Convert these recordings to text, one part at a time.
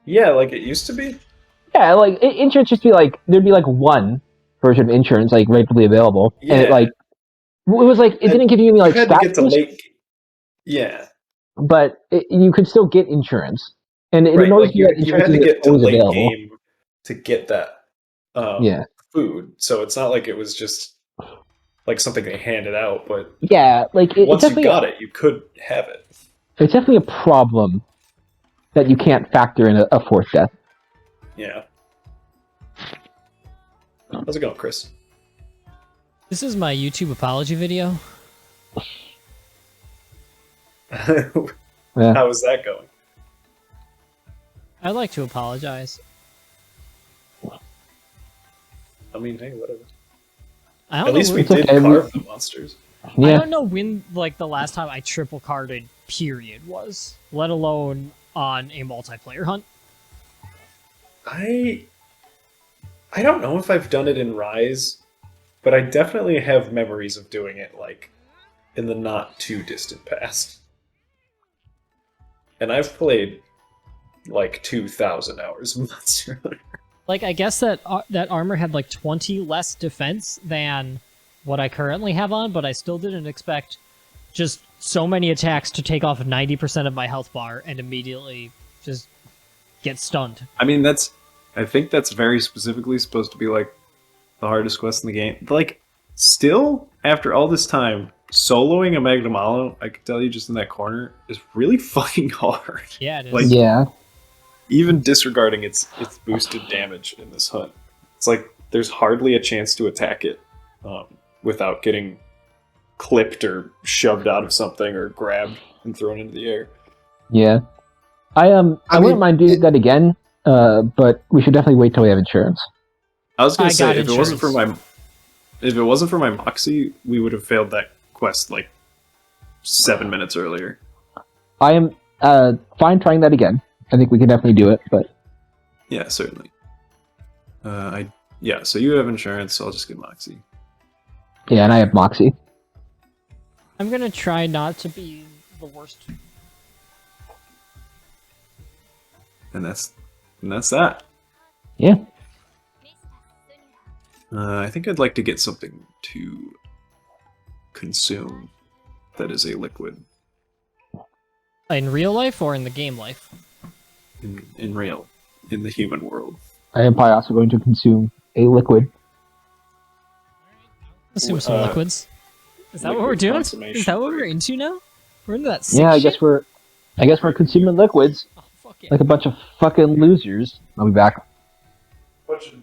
Yeah, like it used to be. Yeah, like insurance just be like there'd be like one version of insurance like readily available, and Yeah, it was like it and didn't give you any you like had to stat get to boost, late. Yeah, but you could still get insurance, and it right. noticed Like you that you insurance had to is get to always late available. game to get that Yeah, food. So it's not like it was just like something they handed out, but yeah, like once you got it, you could have it. it's definitely a problem that you can't factor in a fourth death. Yeah. How's it going, Chris? This is my YouTube apology video. Yeah. How is that going? I'd like to apologize. I mean, hey, whatever. I don't At know least we when, did carve the monsters. I Yeah, don't know when like the last time I triple carded period was, let alone on a multiplayer hunt. I don't know if I've done it in Rise, but I definitely have memories of doing it like in the not too distant past. And I've played like 2,000 hours of Monster Hunter. Like I guess that that armor had like 20 less defense than what I currently have on, but I still didn't expect just so many attacks to take off 90% of my health bar and immediately just get stunned. I mean, I think that's very specifically supposed to be like the hardest quest in the game. But, like, still, after all this time, soloing a Magnum Hollow, I can tell you just in that corner, is really fucking hard. Yeah, it is. Like, yeah. even disregarding its boosted damage in this hunt, it's like there's hardly a chance to attack it without getting clipped or shoved out of something or grabbed and thrown into the air. Yeah. I wouldn't mind doing that again, but we should definitely wait till we have insurance. I was gonna I say got if it wasn't for my insurance. Moxie, we would have failed that quest like 7 minutes earlier. I am fine trying that again. I think we can definitely do it, but Yeah, certainly. So you have insurance, so I'll just get Moxie. yeah, and I have Moxie. I'm gonna try not to be the worst. And that's that. Yeah. I think I'd like to get something to consume that is a liquid In real life or in the game life? in the human world. I am probably also going to consume a liquid. Assume some Uh, liquids. Is that what liquid we're doing? consummation Is that what break. we're into now? We're into that sick Yeah, I shit? guess we're consuming liquids Oh, fuck it. like a bunch of fucking losers. I'll be back. Bunch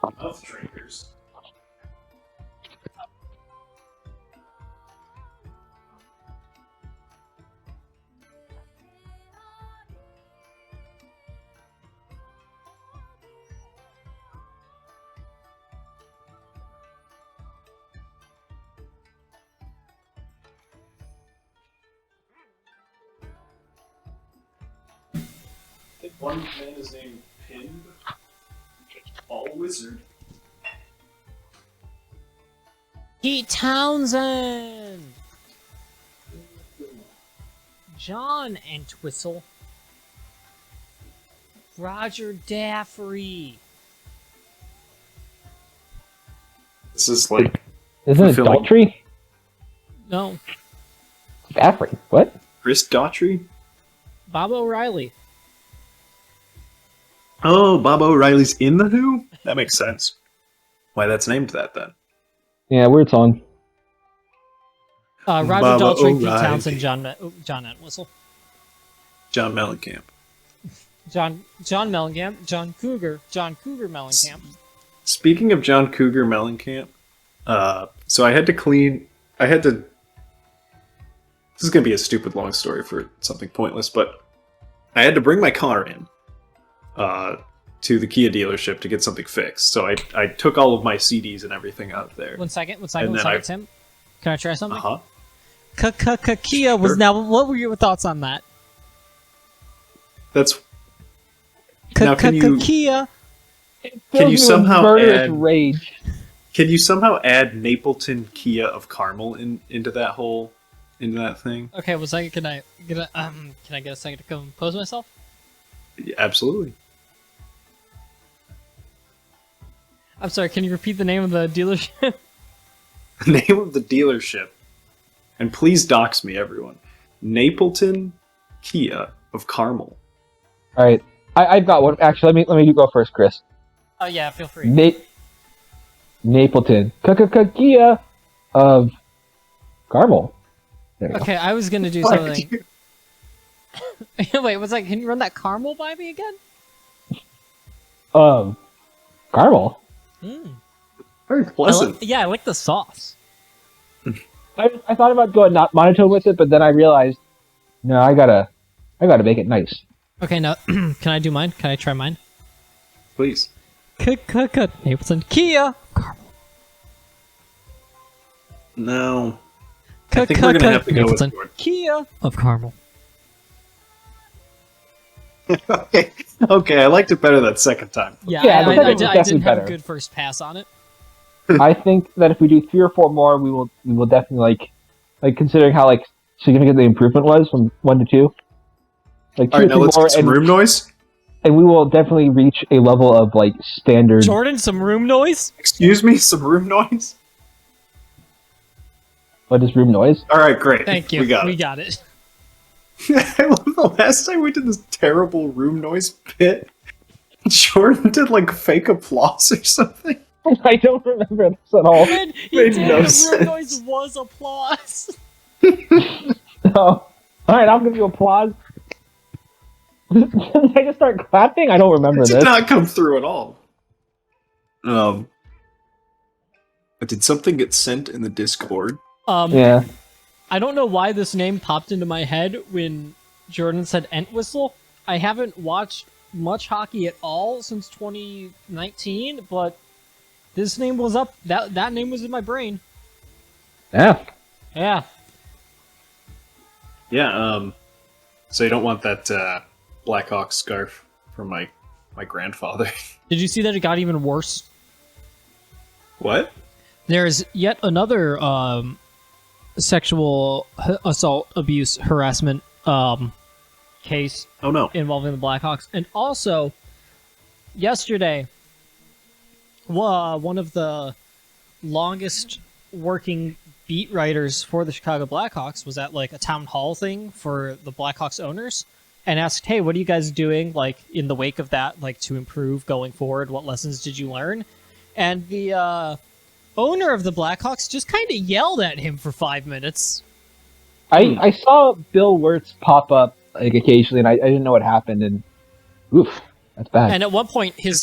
of mouth drinkers. I think one man is named Pin, All Wizard. Pete Townsend! John Entwistle. Roger Daffrey. This is like Isn't it Fulfilling. Daughtry? No, Daffrey. What? Chris Daughtry. Bob O'Reilly. Oh, Bob O'Reilly's in the Who? That makes sense. Why that's named that then? Yeah, weird song. Roger Baba Daltrey, Pete O'Reilly. Townsend, John Entwistle. John Mellencamp. John Mellencamp, John Cougar Mellencamp. Speaking of John Cougar Mellencamp, so I had to. This is gonna be a stupid long story for something pointless, but I had to bring my car in to the Kia dealership to get something fixed. So I took all of my CDs and everything out of there. One second, And then Tim. Can I try something? Uh-huh. Kia was Sure. now. What were your thoughts on that? That's Now, can you- Kia? Can you Fills me with somehow murderous add- rage? Can you somehow add Napleton Kia of Carmel into that thing? Okay, one second. Can I get a second to compose myself? Yeah, absolutely. I'm sorry, can you repeat the name of the dealership? Name of the dealership. And please dox me, everyone. Napleton Kia of Carmel. All right, I've got one. Actually, let me go first, Chris. Oh yeah, feel free. Napleton Kia of Carmel. There you Okay, I was gonna do Fuck something. you. Wait, what's that? Can you run that caramel by me again? go. Carmel. Very pleasant. I like the sauce. I thought about going not monotone with it, but then I realized, no, I gotta make it nice. Okay, now can I do mine? Can I try mine? Please. Napleton Kia. No. I think we're gonna have to go with Napleton Jordan. Kia of Carmel. Okay, I liked it better that second time. Yeah, Yeah, I the second was didn't definitely have a better. good first pass on it. I think that if we do 3 or 4 more, we will definitely like considering how like significant the improvement was from 1 to 2. Like 2 Alright, or now 3 let's more, get some and, room noise. and we will definitely reach a level of like standard. Jordan, some room noise? Excuse me, some room noise? What is room noise? Alright, great. Thank you. We got it. I love the last time we did this terrible room noise bit. Jordan did like fake applause or something. I don't remember this at all. And he Made did, no the sense. room noise was applause. So, alright, I'll give you applause. Did I just start clapping? I don't remember It did this. not come through at all. But did something get sent in the Discord? Yeah. I don't know why this name popped into my head when Jordan said Entwistle. I haven't watched much hockey at all since 2019, but this name was up. That name was in my brain. Yeah. Yeah. Yeah, so you don't want that Blackhawk scarf from my grandfather. Did you see that it got even worse? What? There's yet another sexual assault, abuse, harassment case Oh no. involving the Blackhawks. And also, yesterday, one of the longest working beat writers for the Chicago Blackhawks was at like a town hall thing for the Blackhawks owners and asked, hey, what are you guys doing like in the wake of that, like to improve going forward? What lessons did you learn? And the owner of the Blackhawks just kind of yelled at him for 5 minutes. I saw Bill Wirtz pop up like occasionally, and I didn't know what happened, and oof, that's bad. And at one point, his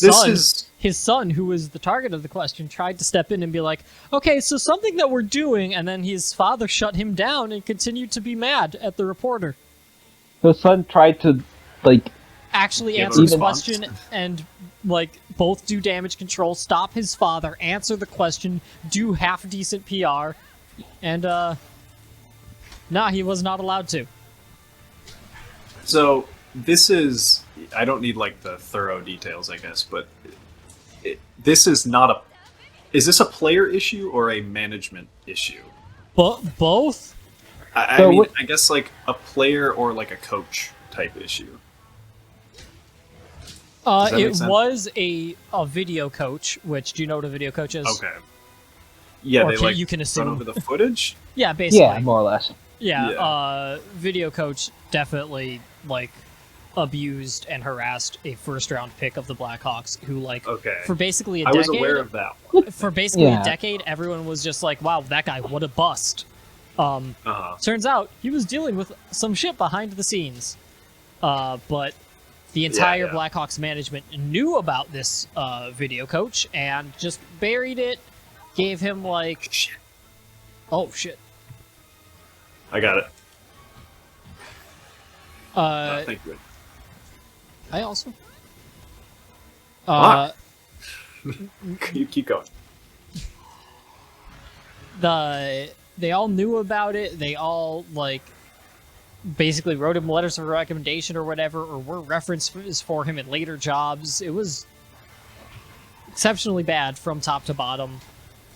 son, who was the target of the question, tried to step in and be like, okay, so something that we're doing, and then his father shut him down and continued to be mad at the reporter. So son tried to like Actually Give a answer the response. question and like both do damage control, stop his father, answer the question, do half decent PR, and nah, he was not allowed to. So this is, I don't need like the thorough details, I guess, but this is not a, is this a player issue or a management issue? But both? I So mean, what- I guess like a player or like a coach type issue. Does that make It sense? was a video coach, which, do you know what a video coach is? Okay. Yeah, Or they can- like you can run assume. over the footage. Yeah, basically. yeah, more or less. Yeah, video coach definitely like abused and harassed a first round pick of the Blackhawks who like Okay. for basically a I decade was aware of that one. for basically Yeah. a decade everyone was just like, wow, that guy, what a bust. Uh-huh. Turns out he was dealing with some shit behind the scenes. But the entire yeah. Blackhawks management knew about this video coach and just buried it, gave him like Shit. oh shit. I got it. Thank you. I also. Fuck. You keep going. They all knew about it. They all like basically wrote him letters of recommendation or whatever, or were references for him in later jobs. It was exceptionally bad from top to bottom.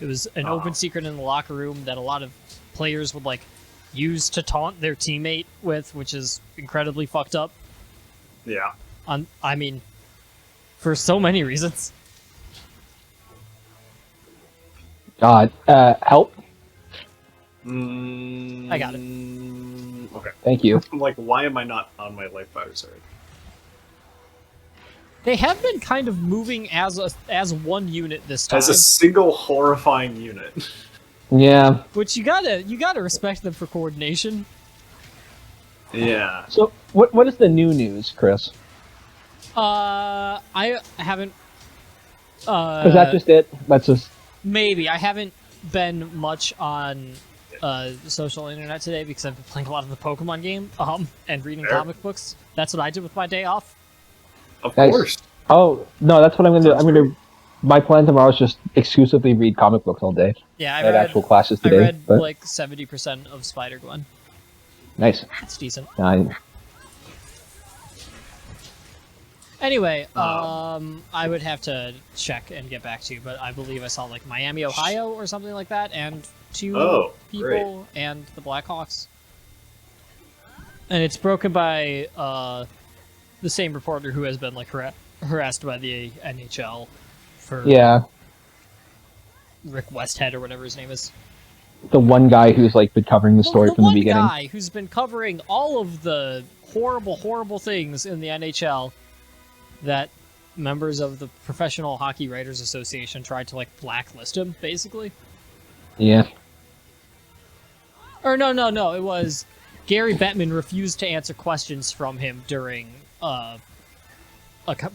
It was an open secret in the locker room that a lot of players would like use to taunt their teammate with, which is incredibly fucked up. Yeah. I mean, for so many reasons. Help. I got it. Okay. Thank you. I'm like, why am I not on my life fighters already? They have been kind of moving as one unit this time, As a single horrifying unit. Yeah. which you gotta respect them for coordination. Yeah. So what is the new news, Chris? I haven't. Is that just it? That's just. Maybe I haven't been much on social internet today because I've been playing a lot of the Pokemon game, and reading Fair. comic books. That's what I did with my day off. Of Nice. course. Oh no, that's what I'm gonna do. Sounds I'm gonna. My plan tomorrow is just exclusively read comic books all day. Yeah, I had actual classes I today. read but like 70% of Spider Gwen. nice. It's decent. Anyway, I would have to check and get back to you, but I believe I saw like Miami, Ohio, or something like that, and two people and the Blackhawks. And it's broken by the same reporter who has been like harassed by the NHL for Rick Westhead or whatever his name is. The one guy who's like been covering the story from the beginning. The one guy who's been covering all of the horrible, horrible things in the NHL that members of the Professional Hockey Writers Association tried to like blacklist him, basically. Yeah. Or no, it was Gary Bettman refused to answer questions from him during a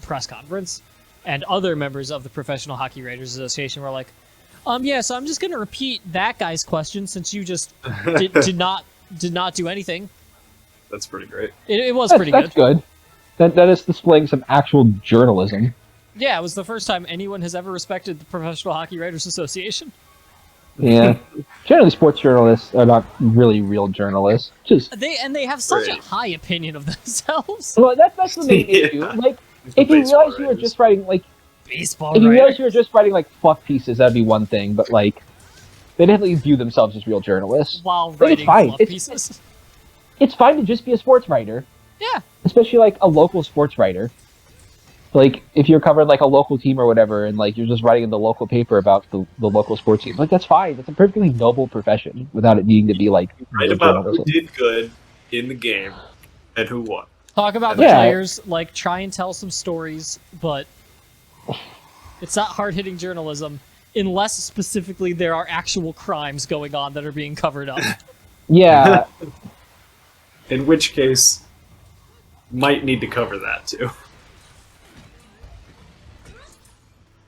press conference, and other members of the Professional Hockey Writers Association were like, yeah, so I'm just going to repeat that guy's question since you just did not do anything. That's pretty great. It was pretty good. That's good. That is displaying some actual journalism. Yeah, it was the first time anyone has ever respected the Professional Hockey Writers Association. Yeah. Generally, sports journalists are not really real journalists. Just They have such a high opinion of themselves. well, that's the main issue. Like, if you realize you were just writing like Baseball if you writer. realize you were just writing like fluff pieces, that'd be one thing. But like, they definitely view themselves as real journalists. While Like, writing fluff It's pieces. It's fine to just be a sports writer. Yeah. Especially like a local sports writer. Like if you're covering like a local team or whatever, and like you're just writing in the local paper about the local sports team, like that's fine. That's a perfectly noble profession without it needing to be like Write real about who journalism. did good in the game and who won. Talk about the Yeah. players, like try and tell some stories, but it's not hard-hitting journalism unless specifically there are actual crimes going on that are being covered up. Yeah, In which case, might need to cover that too.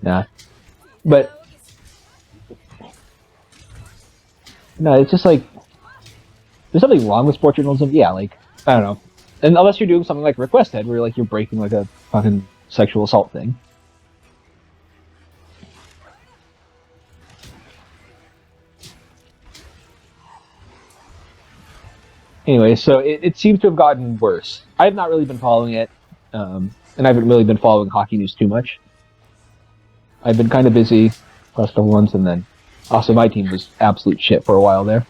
nah. But no, it's just like there's something wrong with sports journalism. Yeah, like I don't know. And unless you're doing something like Rick Westhead, where like you're breaking like a fucking sexual assault thing. Anyway, so it seems to have gotten worse. I have not really been following it, and I haven't really been following hockey news too much. I've been kind of busy last couple months, and then also my team was absolute shit for a while there.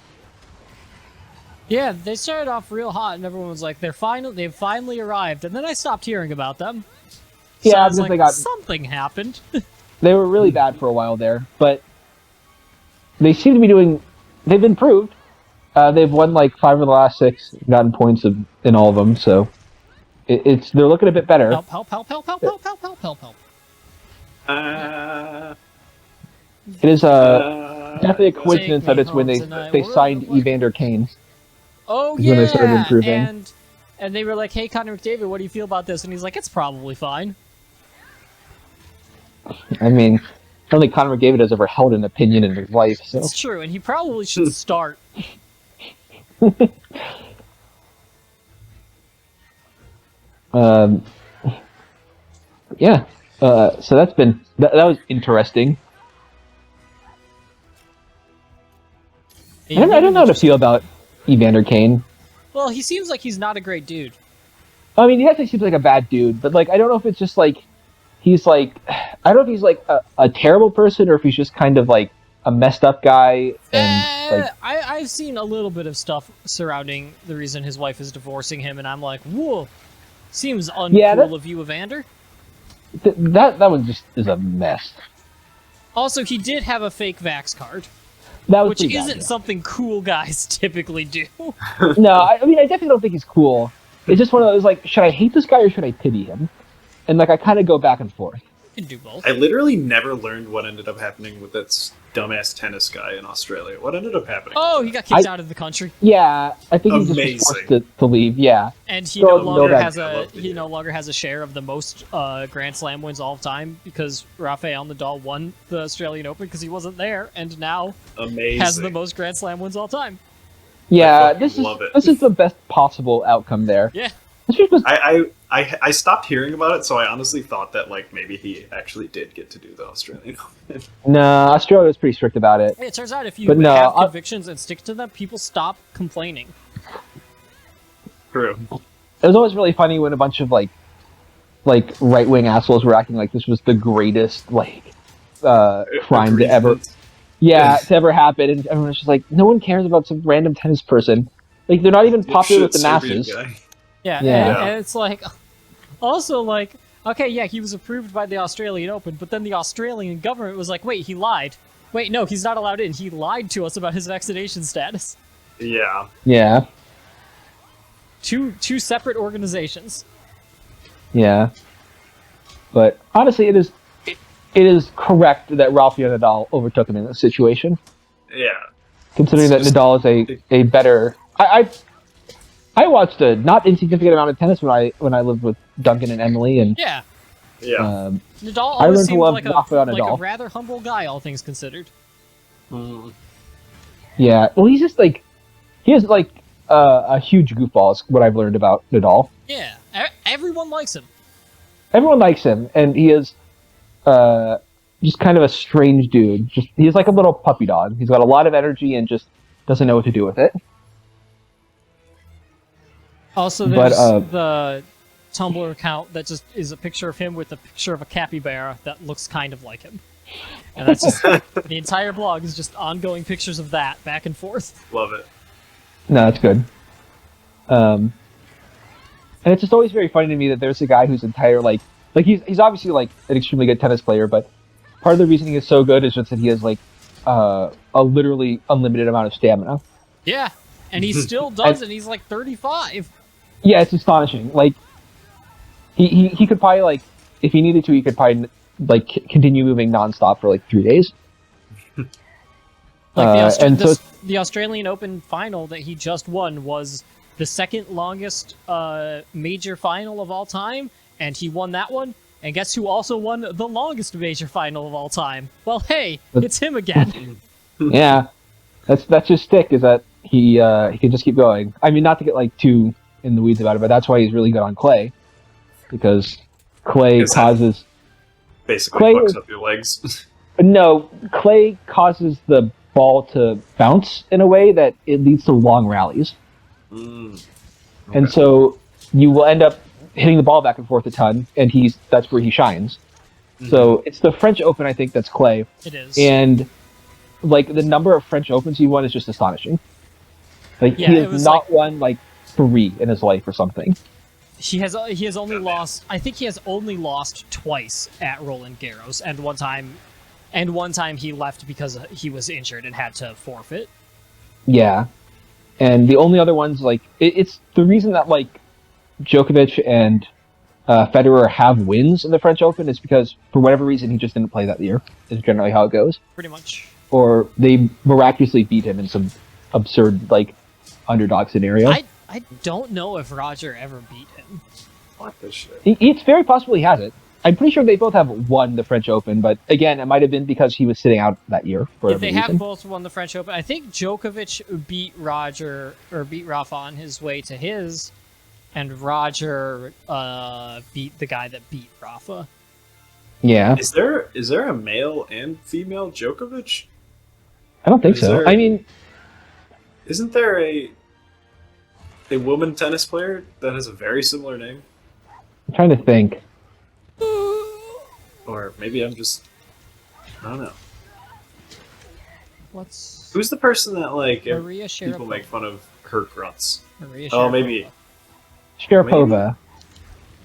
Yeah, they started off real hot, and everyone was like, they've finally arrived, and then I stopped hearing about them. So Yeah, I was because like, they got something happened. they were really bad for a while there, but they seem to be doing. They've improved. They've won like 5 of the last 6, gotten points in all of them, so they're looking a bit better. Help. It is definitely a coincidence that it's when they signed Evander Kane. Oh is when they started yeah, improving. and they were like, hey, Connor McDavid, what do you feel about this? And he's like, it's probably fine. I mean, I don't think Connor McDavid has ever held an opinion in his life, so. It's true, and he probably should start. Yeah. So that's been that was interesting. I don't know how to feel about Evander Kane. Well, he seems like he's not a great dude. I mean, he definitely seems like a bad dude, but like I don't know if it's just like he's like I don't know if he's like a terrible person or if he's just kind of like a messed up guy. And like I've seen a little bit of stuff surrounding the reason his wife is divorcing him, and I'm like, whoa, seems uncool of you, Evander. that one just is a mess. Also, he did have a fake Vax card, That was which pretty bad, isn't yeah. something cool guys typically do. No, I mean, I definitely don't think he's cool. It's just one of those, like, should I hate this guy or should I pity him? And, like, I kind of go back and forth. You can do both. I literally never learned what ended up happening with that dumbass tennis guy in Australia. What ended up happening? Oh, he got kicked out of the country, Yeah, I think he just was Amazing. forced to leave, yeah. and he So, no no longer bad- has I a love to he hear. no longer has a share of the most Grand Slam wins all time because Rafael Nadal won the Australian Open because he wasn't there, and now Amazing. has the most Grand Slam wins all time. Yeah, fucking love it. this is the best possible outcome there. Yeah. This just was, I stopped hearing about it, so I honestly thought that like maybe he actually did get to do the Australian Open. no, Australia was pretty strict about it. Hey, it turns out if you But no, have I- convictions and stick to them, people stop complaining. True. It was always really funny when a bunch of like right wing assholes were acting like this was the greatest crime to ever to ever happen, and everyone was just like, no one cares about some random tennis person. Like they're not even popular with the masses. Yeah, Yeah. And it's like, also like, okay, yeah, he was approved by the Australian Open, but then the Australian government was like, wait, he lied. Wait, no, he's not allowed in. He lied to us about his vaccination status. Yeah. Yeah, Two separate organizations. But honestly, it is correct that Rafael Nadal overtook him in this situation, Yeah. considering that It's just- Nadal is a better. I watched a not insignificant amount of tennis when I lived with Duncan and Emily, and Yeah, Yeah. Nadal I always learned to seemed love like Rafael a Nadal. rather humble guy, all things considered. yeah, well, he's just like he is like a huge goofball. Is what I've learned about Nadal. Yeah, everyone likes him. Everyone likes him, and he is just kind of a strange dude. Just he's like a little puppy dog. He's got a lot of energy and just doesn't know what to do with it. Also, But, there's the Tumblr account that just is a picture of him with a picture of a capybara that looks kind of like him. And that's just, the entire blog is just ongoing pictures of that, back and forth. Love it. No, that's good. And it's just always very funny to me that there's a guy whose entire like he's obviously like an extremely good tennis player, but part of the reason he is so good is just that he has like a literally unlimited amount of stamina. Yeah, and he still does, and he's like 35. Yeah, it's astonishing. Like he could probably like if he needed to, he could probably like continue moving nonstop for like 3 days. Like and so the Australian Open final that he just won was the second longest major final of all time, and he won that one. And guess who also won the longest major final of all time? Well, hey, it's him again. yeah, that's his stick is that he can just keep going. I mean, not to get like too in the weeds about it, but that's why he's really good on clay, because clay Is that- causes Basically Clay fucks is- up your legs. no clay causes the ball to bounce in a way that it leads to long rallies, and Okay. so you will end up hitting the ball back and forth a ton, and that's where he shines. So it's the French Open, I think, that's clay, It is. and like the number of French Opens he won is just astonishing. Like Yeah, he it has was not won like 3 in his life or something. He has only lost. I think he has only lost twice at Roland Garros, and one time he left because he was injured and had to forfeit. Yeah, and the only other ones like it's the reason that like Djokovic and Federer have wins in the French Open is because for whatever reason he just didn't play that year. Is generally how it goes, Pretty much. or they miraculously beat him in some absurd like underdog scenario. I don't know if Roger ever beat him. Fuck this shit. It's very possible he has it. I'm pretty sure they both have won the French Open, but again, it might have been because he was sitting out that year for If whatever they reason. have both won the French Open, I think Djokovic beat Rafa on his way to his, and Roger beat the guy that beat Rafa. Yeah, Is there a male and female Djokovic? I don't think Is so. there- I mean, Isn't there a woman tennis player that has a very similar name? I'm trying to think. Or maybe I'm just I don't know. What's Who's the person that like Maria people Sharapova? make fun of her grunts? Maria Oh, Sharapova. maybe. Sharapova.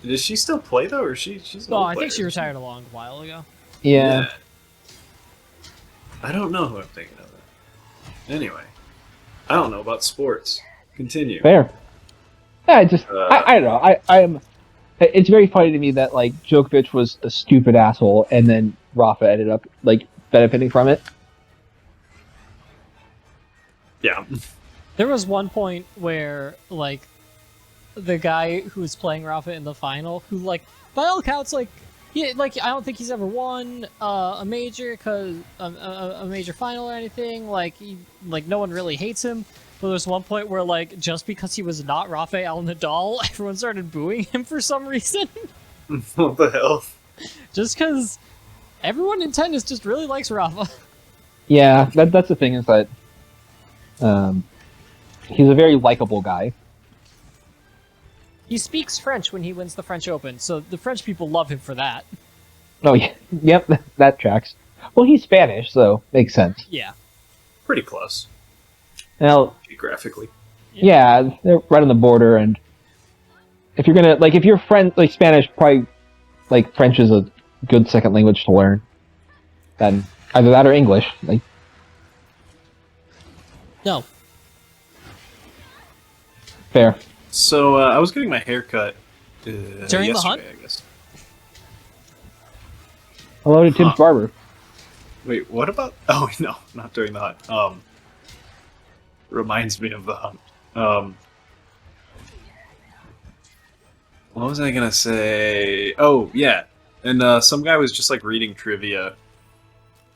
Does she still play though, or she's an Oh, old I think player? she retired a long while ago. Yeah. I don't know who I'm thinking of. Anyway, I don't know about sports. Continue. Fair. Yeah, Uh, I don't know. I am. It's very funny to me that like Djokovic was a stupid asshole, and then Rafa ended up like benefiting from it. Yeah. There was one point where, like, the guy who was playing Rafa in the final, who, like, by all accounts, like, I don't think he's ever won a major, a major final or anything. Like, no one really hates him. But there's one point where, like, just because he was not Rafael Nadal, everyone started booing him for some reason. What the hell? Just because everyone in tennis just really likes Rafa. Yeah, that's the thing is that he's a very likable guy. He speaks French when he wins the French Open, so the French people love him for that. Oh yeah, yep, that tracks. Well, he's Spanish, so makes sense. Yeah. Pretty close. Now, Geographically. yeah, they're right on the border, and if you're gonna if you're like Spanish, probably like French is a good second language to learn. Then either that or English. Like, No. fair. So, I was getting my hair cut During the hunt? yesterday, I guess. Hello to Tim's barber. Wait, what about... Oh, no, not during the hunt. Reminds me of the hunt. What was I gonna say? Oh, yeah. And some guy was just, like, reading trivia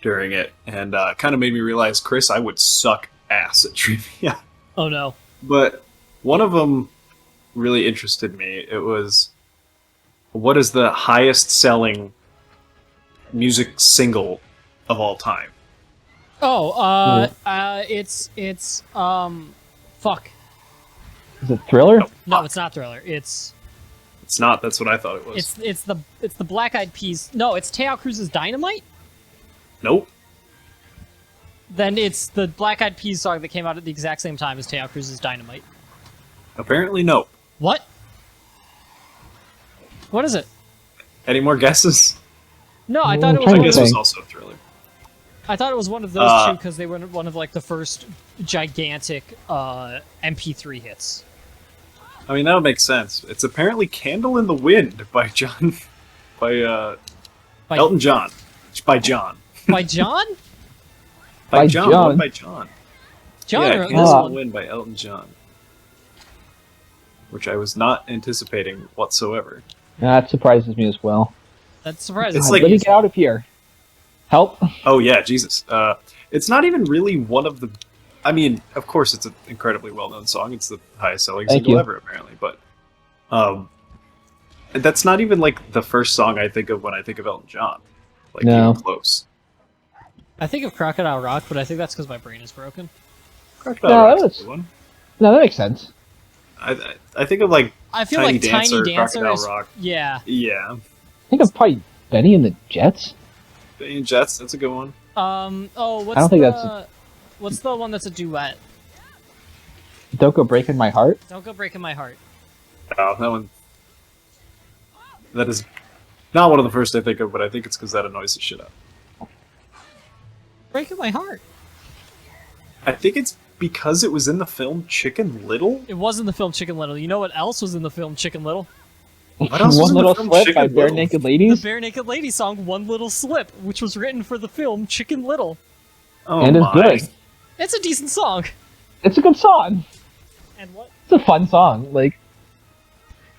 during it, and kind of made me realize, Chris, I would suck ass at trivia. Oh no. But one of them really interested me. It was, what is the highest selling music single of all time? Oh, it's fuck. Is it Thriller? No, it's not Thriller. It's not. That's what I thought it was. it's the Black Eyed Peas. No, it's Teo Cruz's Dynamite. Nope. Then it's the Black Eyed Peas song that came out at the exact same time as Teo Cruz's Dynamite. Apparently, nope. What? What is it? Any more guesses? No, I Well, thought it I'm was. trying I One to guess of it was think. also a Thriller. I thought it was one of those two because they were one of like the first gigantic MP3 hits. I mean, that would make sense. It's apparently "Candle in the Wind" by John, by By, Elton John. By John. by John? By John. John. What by John? John Yeah, wrote "Candle this in the one. Wind" by Elton John. Which I was not anticipating whatsoever. That surprises me as well. That's surprising. It's God, like- let me get out of here. Help! Oh yeah, Jesus. It's not even really one of the. I mean, of course, it's an incredibly well-known song. It's the highest-selling Thank single you. ever, apparently. But that's not even like the first song I think of when I think of Elton John. Like No. even close. I think of Crocodile Rock, but I think that's because my brain is broken. Crocodile No, Rock's that a was- good one. No, that makes sense. I think of like I feel Tiny like Dancer, Tiny Dancer Crocodile is. Rock. Yeah. Yeah, I think of probably Benny and the Jets. Benny and Jets. That's a good one. Oh, what's I don't think the what's the one that's a duet? Don't Go Breaking My Heart. Don't Go Breaking My Heart. Oh, that one. That is not one of the first I think of, but I think it's because that annoys the shit out. Breaking My Heart. I think it's because it was in the film Chicken Little. It was in the film Chicken Little. You know what else was in the film Chicken Little? What else was One in the Little film Slip Chicken by Bare Little? Naked The Ladies. Bare Naked Lady song "One Little Slip," which was written for the film Chicken Little. Oh And it's my. good. It's a decent song. It's a good song. And what? It's a fun song. Like,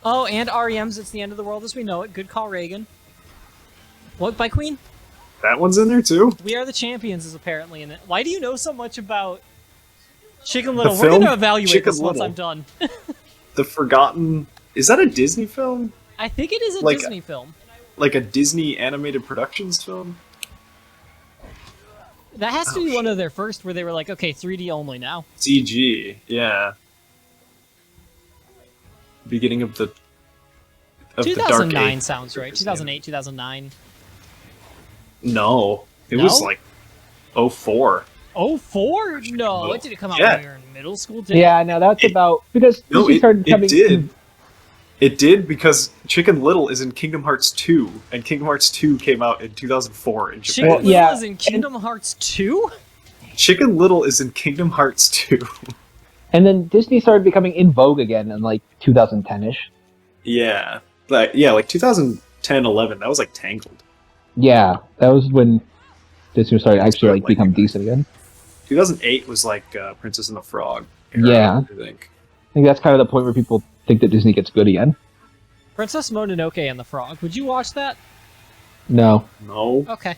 Oh, and REM's "It's the End of the World as We Know It." Good call, Reagan. What by Queen? That one's in there too. "We Are the Champions" is apparently in it. Why do you know so much about Chicken Little? We're film gonna evaluate Chicken this once Little. I'm done. The Forgotten. Is that a Disney film? I think it is a Like- Disney film. Like a Disney animated productions film? That has to Oh, be one of their first where they were like, okay, 3D only now. CG. Yeah. Beginning of the. Of the Dark 2009 Age. sounds right. 2008, 2009. No, it No? was like 04. Oh, 04? No, Little. it didn't come out Yeah. when we were in middle school, did it? yeah, no, that's about because No, she started it coming. did. It did because Chicken Little is in Kingdom Hearts 2, and Kingdom Hearts 2 came out in 2004 in Japan. Chicken Little yeah, is in Kingdom Hearts 2? Chicken Little is in Kingdom Hearts 2. And then Disney started becoming in vogue again in like 2010-ish. Yeah. Like 2010, 11, that was like Tangled. Yeah, that was when Disney started actually Started like become liking that. decent again. 2008 was like Princess and the Frog era, Yeah. I think. I think that's kind of the point where people think that Disney gets good again. Princess Mononoke and the Frog. Would you watch that? No. No. Okay.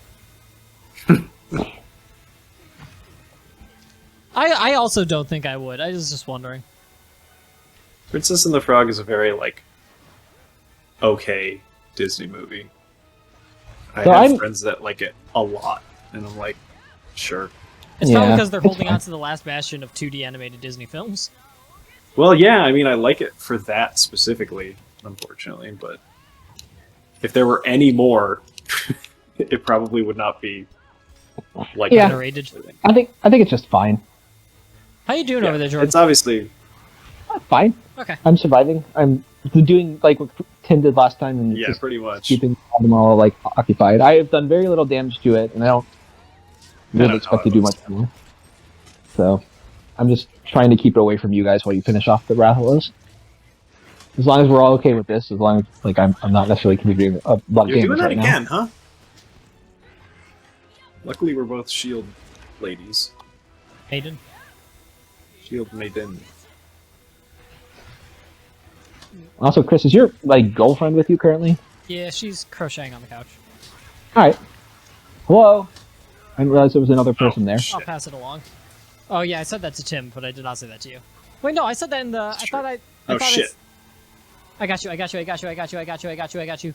I also don't think I would. I was just wondering. Princess and the Frog is a very, like, okay Disney movie. I So have I'm- friends that like it a lot, and I'm like, sure. It's probably Yeah, because they're it's holding fine. on to the last bastion of 2D animated Disney films. Well, yeah, I mean, I like it for that specifically, unfortunately, but if there were any more, it probably would not be like Yeah. Generated. I think it's just fine. How you doing Yeah, over there, Jordan? it's obviously Fine. Okay. I'm surviving. I'm doing like what Tim did last time and yeah, just pretty much. keeping them all like occupied. I have done very little damage to it, and I don't really know expect how to it do looks. much more. So I'm just trying to keep it away from you guys while you finish off the Rathalos. As long as we're all okay with this, as long as like I'm not necessarily contributing a lot of You're damage doing that right now. again, huh? Luckily, we're both shield ladies. Hayden. Shield maiden. Also, Chris, is your like girlfriend with you currently? Yeah, she's crocheting on the couch. All right. Hello. I didn't realize there was another person there. I'll pass it along. Oh yeah, I said that to Tim, but I did not say that to you. Wait, no, I said that in the. I Sure. thought I. Oh, thought shit. I got you. I got you. I got you. I got you. I got you. I got you. I got you.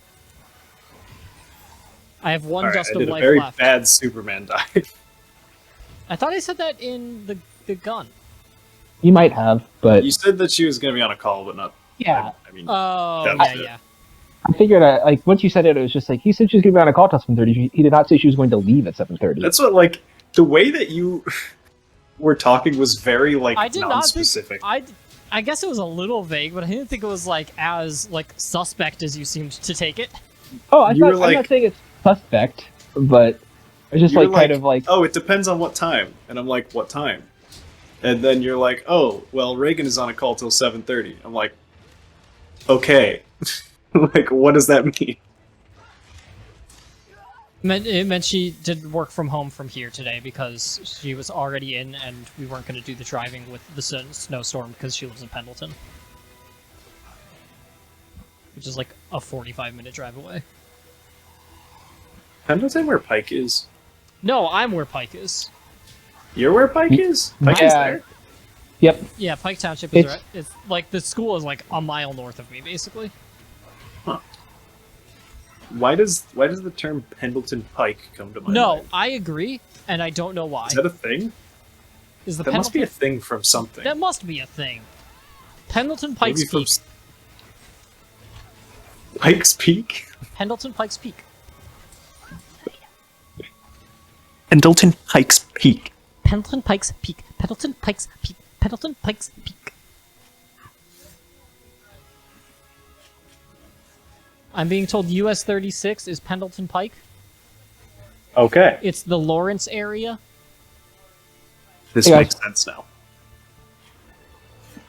I have one All right, dust I of did a life very left. bad Superman dive. I thought I said that in the gun. You might have, but You said that she was going to be on a call, but not. yeah. I mean, Oh That was yeah, it. yeah. I figured, like, once you said it, it was just like, he said she was going to be on a call till 7:30. He did not say she was going to leave at 7:30. that's what, like, the way that you were talking was very, like, I did not think. non-specific. I guess it was a little vague, but I didn't think it was like as like suspect as you seemed to take it. Oh, You were I'm like- not saying it's suspect, but it's just You were like kind of like, oh, it depends on what time. And I'm like, what time? And then you're like, oh, well, Reagan is on a call till 7:30. I'm like, okay. Like, what does that mean? It meant she did work from home from here today because she was already in, and we weren't going to do the driving with the snowstorm because she lives in Pendleton, which is like a 45-minute drive away. Pendleton where Pike is? No, I'm where Pike is. You're where Pike is? Pike is Yeah. there? yep. Yeah, Pike Township is It's- right. It's like the school is like a mile north of me, basically. Why does the term Pendleton Pike come to my No, mind? I agree, and I don't know why. Is that a thing? Is the That must be a Pendleton? thing from something. That must be a thing. Pendleton Pikes Maybe from Peak. Pike's Peak? Pendleton Pikes Peak. Pendleton Pike's Peak. Pendleton Pikes Peak. Pendleton Pikes Peak. Pendleton Pikes Peak. I'm being told US 36 is Pendleton Pike. Okay. It's the Lawrence area. This Hey, guys. makes sense now.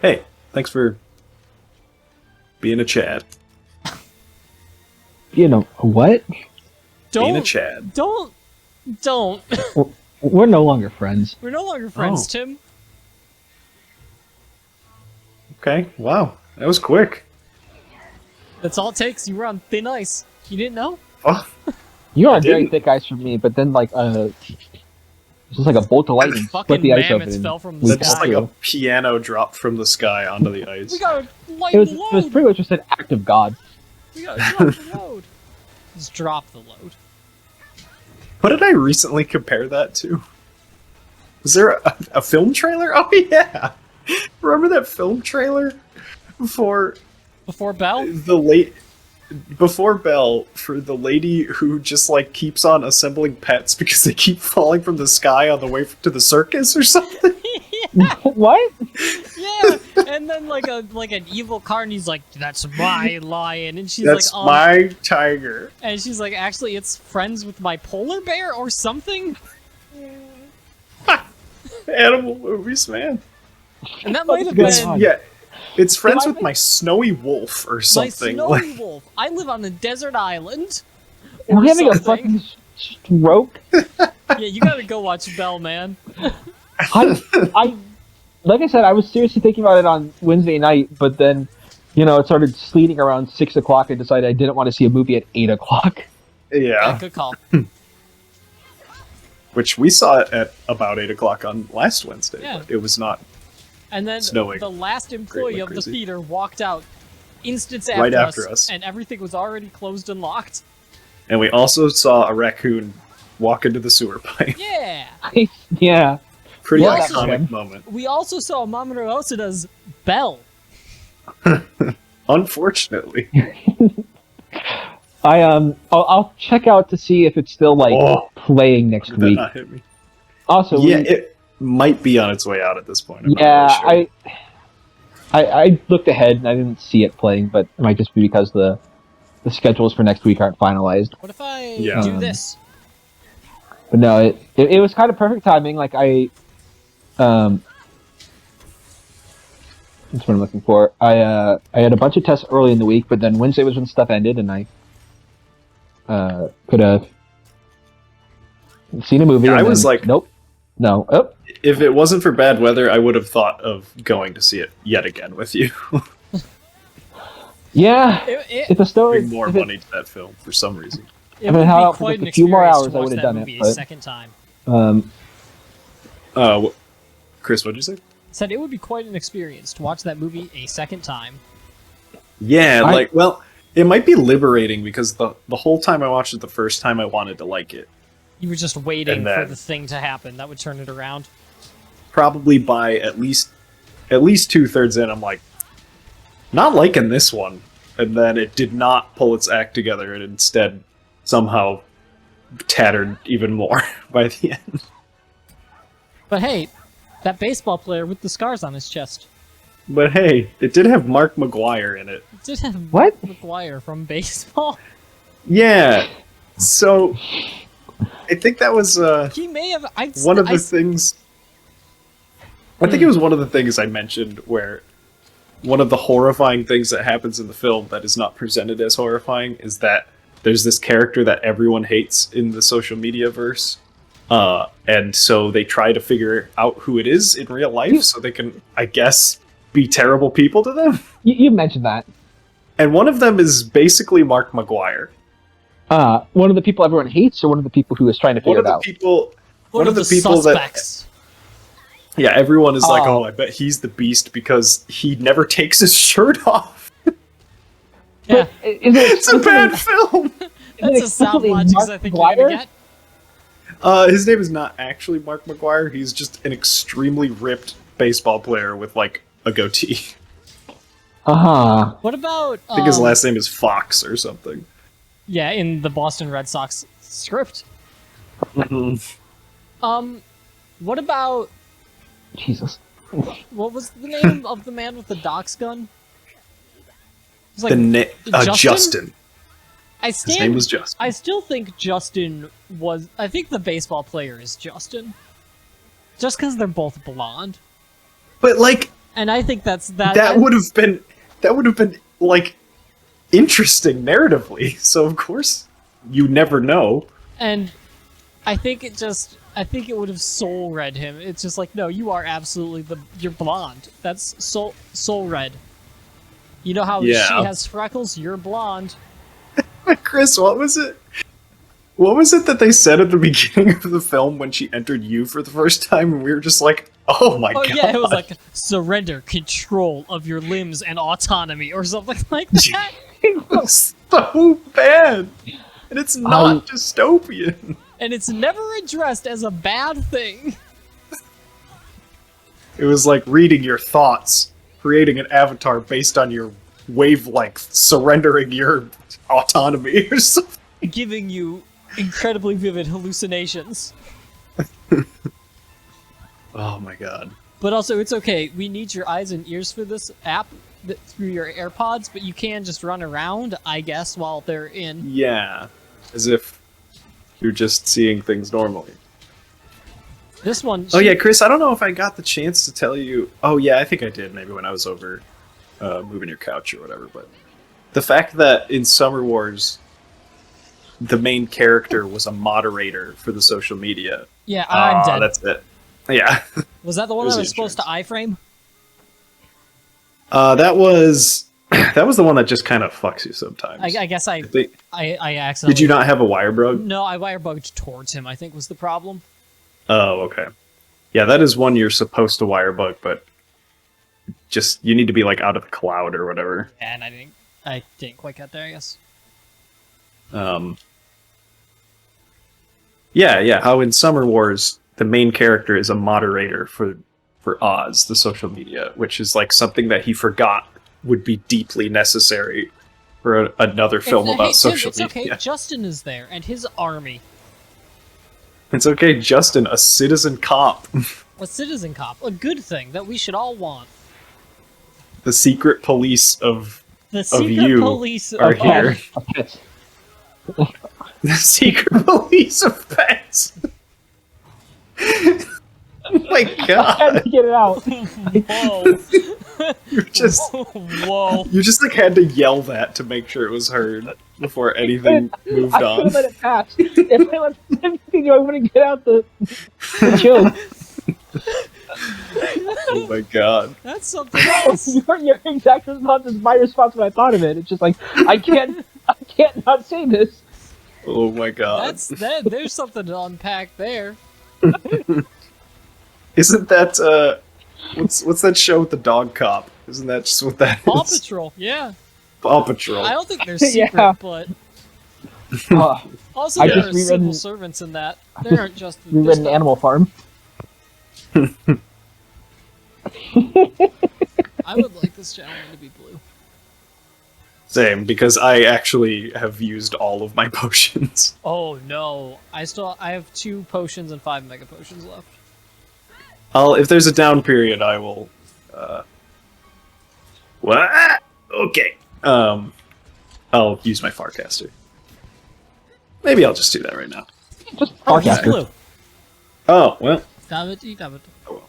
Hey, thanks for being a Chad. You know, what? Being a Don't. Chad. Don't. We're no longer friends. We're no longer friends, Oh. Tim. Okay, wow. That was quick. That's all it takes. You were on thin ice. You didn't know? Oh, You're on very didn't. thick ice from me, but then like it's just like a bolt of lightning split Fucking the ice open. mammoths and fell from we the that's just sky. like got a through. piano dropped from the sky onto the ice. We gotta It lighten was, the it was load. pretty much just an act of God. We gotta drop the load. Just drop the load. What did I recently compare that to? Was there a film trailer? Oh, yeah! Remember that film trailer for Before Bell? before Belle, for the lady who just like keeps on assembling pets because they keep falling from the sky on the way to the circus or something? Yeah, What? yeah. And then like an evil card, and he's like, "That's my lion," and she's That's like, my tiger. and she's like, "Actually, it's friends with my polar bear or something." Animal movies, man. And that might have That's been Yeah, it's friends I with think- my snowy wolf or my something. snowy wolf. I live on a desert island. Am Or I having a something. fucking stroke? Yeah, you gotta go watch Belle, man. I, like I said, I was seriously thinking about it on Wednesday night, but then, it started sleeting around 6 o'clock. I decided I didn't want to see a movie at 8 o'clock. Yeah, Good call. which we saw it at about 8 o'clock on last Wednesday. Yeah. But it was not And then Snowing. the last employee Greatly of the crazy. theater walked out instance after, Right after us. and everything was already closed and locked. And we also saw a raccoon walk into the sewer pipe. Yeah. Yeah. Pretty Yeah, iconic that's moment. We also saw Mamoru Hosoda's Belle. Unfortunately. I'll check out to see if it's still playing next Did that week. not hit me? Also, Yeah, it might be on its way out at this point. I'm not yeah, really sure. I looked ahead and I didn't see it playing, but it might just be because the schedules for next week aren't finalized. What if I Yeah. do this? But no, it was kind of perfect timing. Like that's what I'm looking for. I had a bunch of tests early in the week, but then Wednesday was when stuff ended, and I could have seen a movie. Yeah, and I was then- like- nope, no, oh, If it wasn't for bad weather, I would have thought of going to see it yet again with you. yeah. It If the story, Bring more if it- money to that film for some reason. If it would had be out for quite just an a few more experience hours, to I watch would've that done it, movie a but- second time. Chris, what'd you say? Said it would be quite an experience to watch that movie a second time. Yeah, I- it might be liberating because the whole time I watched it the first time, I wanted to like it. You were just waiting And for then- the thing to happen that would turn it around. Probably by at least 2/3 in, I'm like, not liking this one. And then it did not pull its act together and instead somehow tattered even more by the end. But hey, that baseball player with the scars on his chest But hey, it did have Mark McGuire in it. did have What? McGuire from baseball. Yeah. So I think that was He may have. one of the things. I think it was one of the things I mentioned where one of the horrifying things that happens in the film that is not presented as horrifying is that there's this character that everyone hates in the social media verse. And so they try to figure out who it is in real life so they can, I guess, be terrible people to them. You mentioned that. And one of them is basically Mark McGuire. One of the people everyone hates, or one of the people who is trying to One figure of it the out. people. one of the people suspects. Yeah, everyone is like, Oh. oh, I bet he's the beast because he never takes his shirt off. Yeah, Is it It's a bad film. that's a sound explicitly logic Mark I think you're gonna McGuire? get. His name is not actually Mark McGuire. He's just an extremely ripped baseball player with like a goatee. Uh-huh. What about? I think his last name is Fox or something. Yeah, in the Boston Red Sox script. What about? Jesus. What was the name of the man with the dox gun? It was The Justin? Justin. I His stand. name was Justin. I still think Justin was. I think the baseball player is Justin. Just because they're both blonde, But like and I think that. that would have been like interesting narratively. So of course you never know. And I think it would have soul read him. It's just like, no, you are absolutely you're blonde. That's soul red. You know how Yeah. she has freckles? You're blonde. Chris, what was it? What was it that they said at the beginning of the film when she entered you for the first time and we were just like, oh my Oh god. yeah, it was like surrender control of your limbs and autonomy or something like that. It was so bad. And it's not dystopian. And it's never addressed as a bad thing. It was like reading your thoughts, creating an avatar based on your wavelength, surrendering your autonomy or something. Giving you incredibly vivid hallucinations. Oh my god. But also, it's okay. We need your eyes and ears for this app through your AirPods, but you can just run around, I guess, while they're in. Yeah, as if you're just seeing things normally. This one... Oh yeah, Chris, I don't know if I got the chance to tell you... Oh yeah, I think I did, maybe when I was over moving your couch or whatever, but... The fact that in Summer Wars, the main character was a moderator for the social media. Yeah, I'm dead. That's it. Yeah. Was that the one I was supposed to iframe? That was the one that just kind of fucks you sometimes. I guess I accidentally... Did you not have a wire bug? No, I wire bugged towards him, I think was the problem. Oh, okay. Yeah, that is one you're supposed to wire bug, but just you need to be like out of the cloud or whatever. And I didn't quite get there, I guess. Yeah, how in Summer Wars the main character is a moderator for Oz, the social media, which is like something that he forgot would be deeply necessary for another film about social media. It's okay, Justin is there, and his army. It's okay, Justin, a citizen cop. A citizen cop, a good thing that we should all want. The secret police of The secret you police are of here. Pets. The secret police of pets. Oh my I god! had to get it out. Whoa. You just Whoa. you just like had to yell that to make sure it was heard before anything moved I could on. have let it pass. If I let it continue, I wouldn't get out the joke. Oh my god! That's something else. Your exact response is my response when I thought of it. It's just like I can't not say this. Oh my god! There's something to unpack there. Isn't that what's that show with the dog cop? Isn't that just what that Paw is? Patrol, yeah. Paw Patrol. I don't think they're secret, Yeah. but Uh, also I there just are rewritten- civil servants in that. They aren't just. we read an Animal Farm. I would like this channel to be blue. Same, because I actually have used all of my potions. Oh no! I have 2 potions and 5 mega potions left. If there's a down period, I will. What? Okay. I'll use my Farcaster. Maybe I'll just do that right now. Just Oh, he's Farcaster. blue. Oh well. Damn it! Damn it! Oh,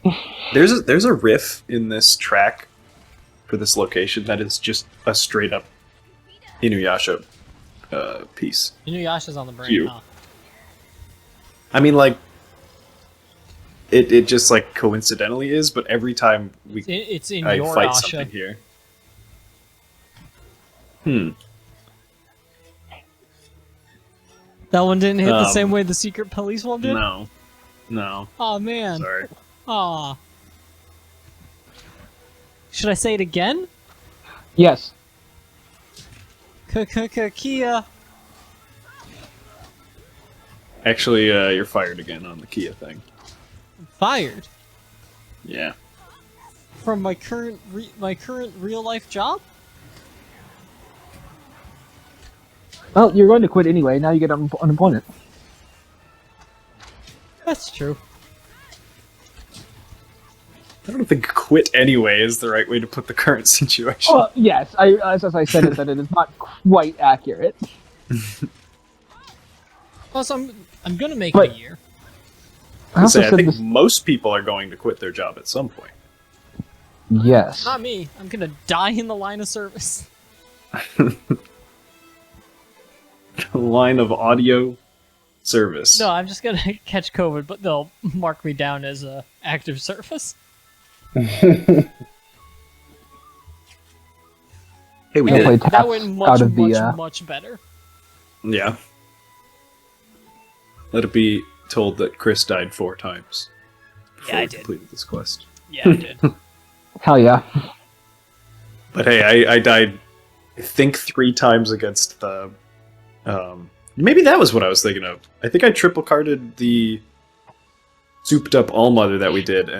well. There's a riff in this track for this location that is just a straight up Inuyasha piece. Inuyasha's on the brain, You. huh? I mean, like, it just like coincidentally is, but every time It's in I your fight Asha. something here. Hmm. That one didn't hit the Um, same way the secret police one did. No. Oh man. Sorry. Aw. Should I say it again? Yes. Kia. Actually, you're fired again on the Kia thing. Fired Yeah. from my current real life job. Well, you're going to quit anyway. Now you get unemployment. That's true. I don't think quit anyway is the right way to put the current situation. Well, yes. As I said it, that it is not quite accurate. Plus, I'm gonna make But- it a year. I also I said think this. most people are going to quit their job at some point. Yes. Not me. I'm gonna die in the line of service. Line of audio service. No, I'm just gonna catch COVID, but they'll mark me down as a active service. Hey, we I'll did play it. taps That went much, out of the. much better. Yeah. Let it be told that Chris died 4 times before Yeah, I we did. completed this quest. Yeah, I did. Hell yeah. But hey, I died, I think, 3 times against the. Maybe that was what I was thinking of. I think I triple carded the souped up Allmother that we did,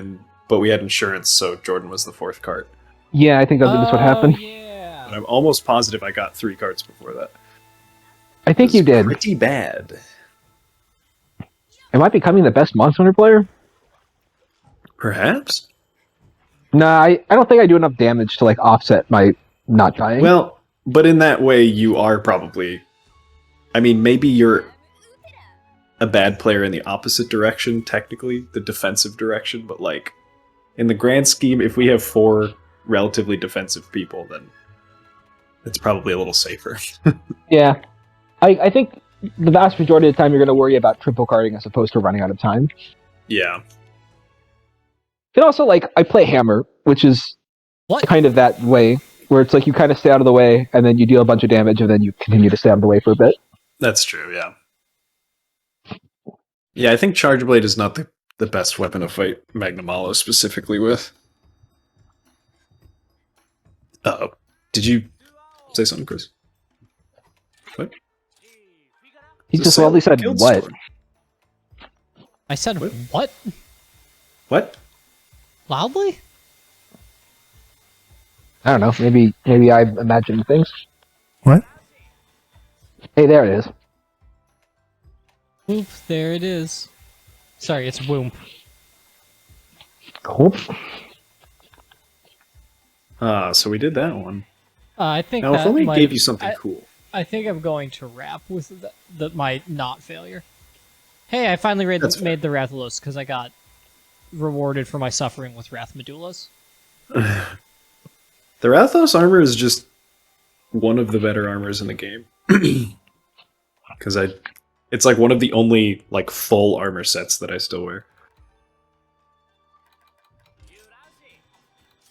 but we had insurance, so Jordan was the 4th card. Yeah, I think that's what happened. And Yeah. I'm almost positive I got 3 cards before that. I think you It was did. Pretty bad. Am I becoming the best Monster Hunter player? Perhaps. Nah, I don't think I do enough damage to like offset my not dying. Well, but in that way, you are probably. I mean, maybe you're a bad player in the opposite direction, technically, the defensive direction, but like, in the grand scheme, if we have 4 relatively defensive people, then it's probably a little safer. Yeah, I think the vast majority of the time you're going to worry about triple carding as opposed to running out of time. Yeah. And also, like, I play Hammer, which is What? kind of that way, where it's like you kind of stay out of the way, and then you deal a bunch of damage, and then you continue to stay out of the way for a bit. That's true, yeah. Yeah, I think Charge Blade is not the best weapon to fight Magnamalo specifically with. Uh-oh. Did you say something, Chris? What? He It's a just Sailor loudly said, Guild what? sword. I said What? what? What? Loudly? I don't know, maybe I imagined things. What? Hey, there it is. Whoop, there it is. Sorry, it's Whoomp. Cool. So we did that one. I think Now, if that only might- gave you something cool. I think I'm going to wrap with my not failure. Hey, I finally That's fair. made the Rathalos because I got rewarded for my suffering with Wrath Medullas. The Rathos armor is just one of the better armors in the game. Because it's like one of the only like full armor sets that I still wear.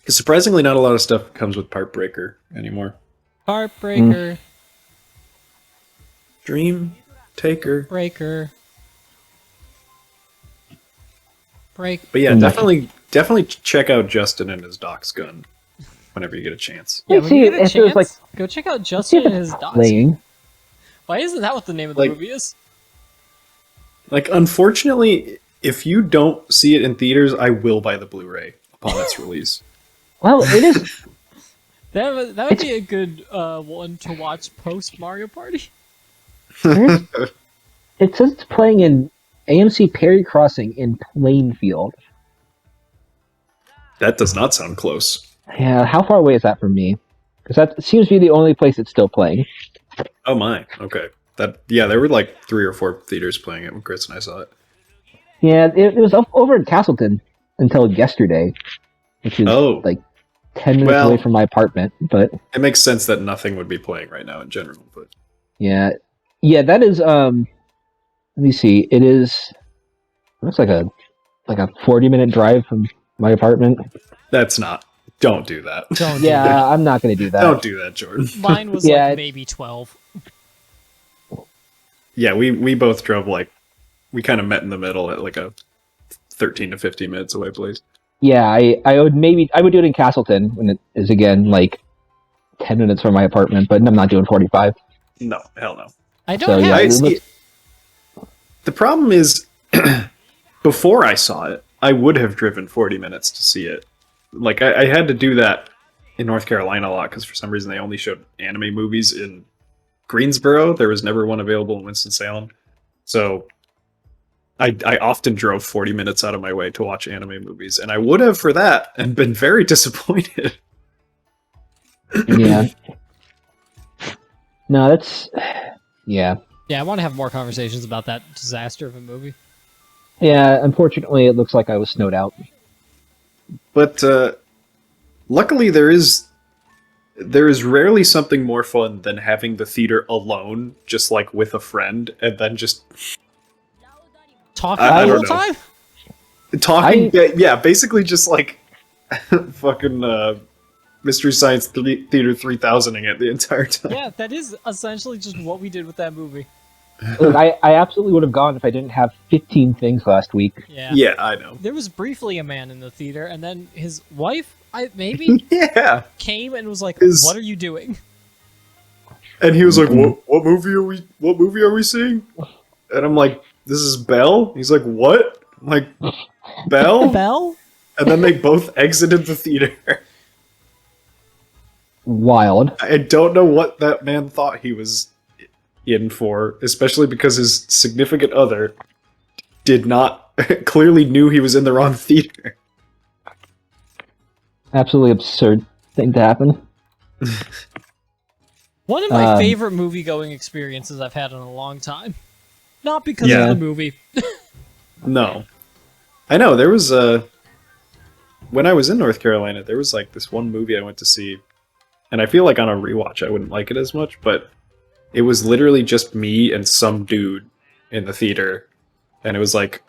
Because surprisingly, not a lot of stuff comes with Part Breaker anymore. Heartbreaker, Dream Taker. Breaker, Break. But yeah, Mm. definitely check out Justin and his Doc's gun whenever you get a chance. Yeah, Let's when you see get a if there's, chance, like- go check out See Justin if and his it's dogs. playing. Why isn't that what the name of the Like- movie is? Like, unfortunately, if you don't see it in theaters, I will buy the Blu-ray upon its release. Well, it is. That would be a good one to watch post Mario Party. It says it's playing in AMC Perry Crossing in Plainfield. That does not sound close. Yeah, how far away is that from me? Because that seems to be the only place it's still playing. Oh my, okay. There were like 3 or 4 theaters playing it when Chris and I saw it. Yeah, it was over in Castleton until yesterday, which is Oh. like 10 minutes Well- away from my apartment. But It makes sense that nothing would be playing right now in general, but yeah, that is. Let me see. It is. Looks like a 40-minute drive from my apartment. that's not. Don't do that. Don't do Yeah, that. I'm not going to do that. Don't do that, Jordan. Mine was Yeah, like it- maybe 12. Yeah, we both drove like we kind of met in the middle at like a 13 to 15 minutes away place. Yeah, I would do it in Castleton when it is again like 10 minutes from my apartment, but I'm not doing 45. No, hell no. I don't So, have. yeah, I it see. looks- The problem is, before I saw it, I would have driven 40 minutes to see it. Like, I had to do that in North Carolina a lot because for some reason they only showed anime movies in Greensboro. There was never one available in Winston-Salem. So I often drove 40 minutes out of my way to watch anime movies, and I would have for that and been very disappointed. Yeah. No, that's yeah. Yeah, I want to have more conversations about that disaster of a movie. Yeah, unfortunately it looks like I was snowed out. But luckily, there is rarely something more fun than having the theater alone, just like with a friend, and then just Talking I the don't whole know. time? talking. Yeah, basically just like fucking Mystery Science Theater 3000ing it the entire time. Yeah, that is essentially just what we did with that movie. Look, I absolutely would have gone if I didn't have 15 things last week. Yeah. Yeah, I know. There was briefly a man in the theater, and then his wife, maybe, Yeah, came and was like, His- "What are you doing?" and he was like, "What movie are we? What movie are we seeing?" And I'm like, "This is Belle." He's like, "What?" I'm like, "Belle." Bell? And then they both exited the theater. Wild. I don't know what that man thought he was in for, especially because his significant other did not clearly knew he was in the wrong theater. Absolutely absurd thing to happen. One of my favorite movie-going experiences I've had in a long time. Not because Yeah. of the movie. No. I know, there was when I was in North Carolina, there was like this one movie I went to see, and I feel like on a rewatch I wouldn't like it as much, but it was literally just me and some dude in the theater, and it was like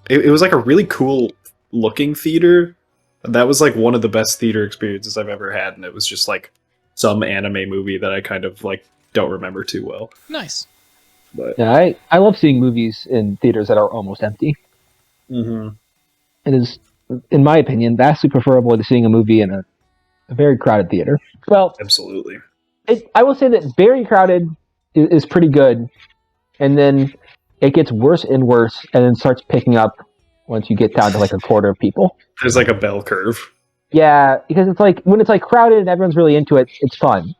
it was like a really cool looking theater. That was like one of the best theater experiences I've ever had, and it was just like some anime movie that I kind of like don't remember too well. Nice. But Yeah, I love seeing movies in theaters that are almost empty. Mhm. It is, in my opinion, vastly preferable to seeing a movie in a very crowded theater. Well, Absolutely. I will say that very crowded is pretty good, and then it gets worse and worse, and then starts picking up once you get down to like a quarter of people. There's like a bell curve. Yeah, because it's like when it's like crowded and everyone's really into it, it's fun.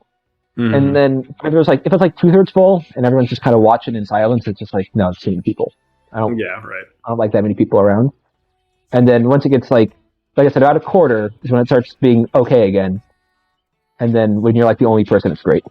Mhm. And then if it's like 2/3 full and everyone's just kind of watching in silence, it's just like no, it's too many people. I don't right. like that many people around. And then once it gets like I said, about a quarter is when it starts being okay again. And then when you're like the only person, it's great.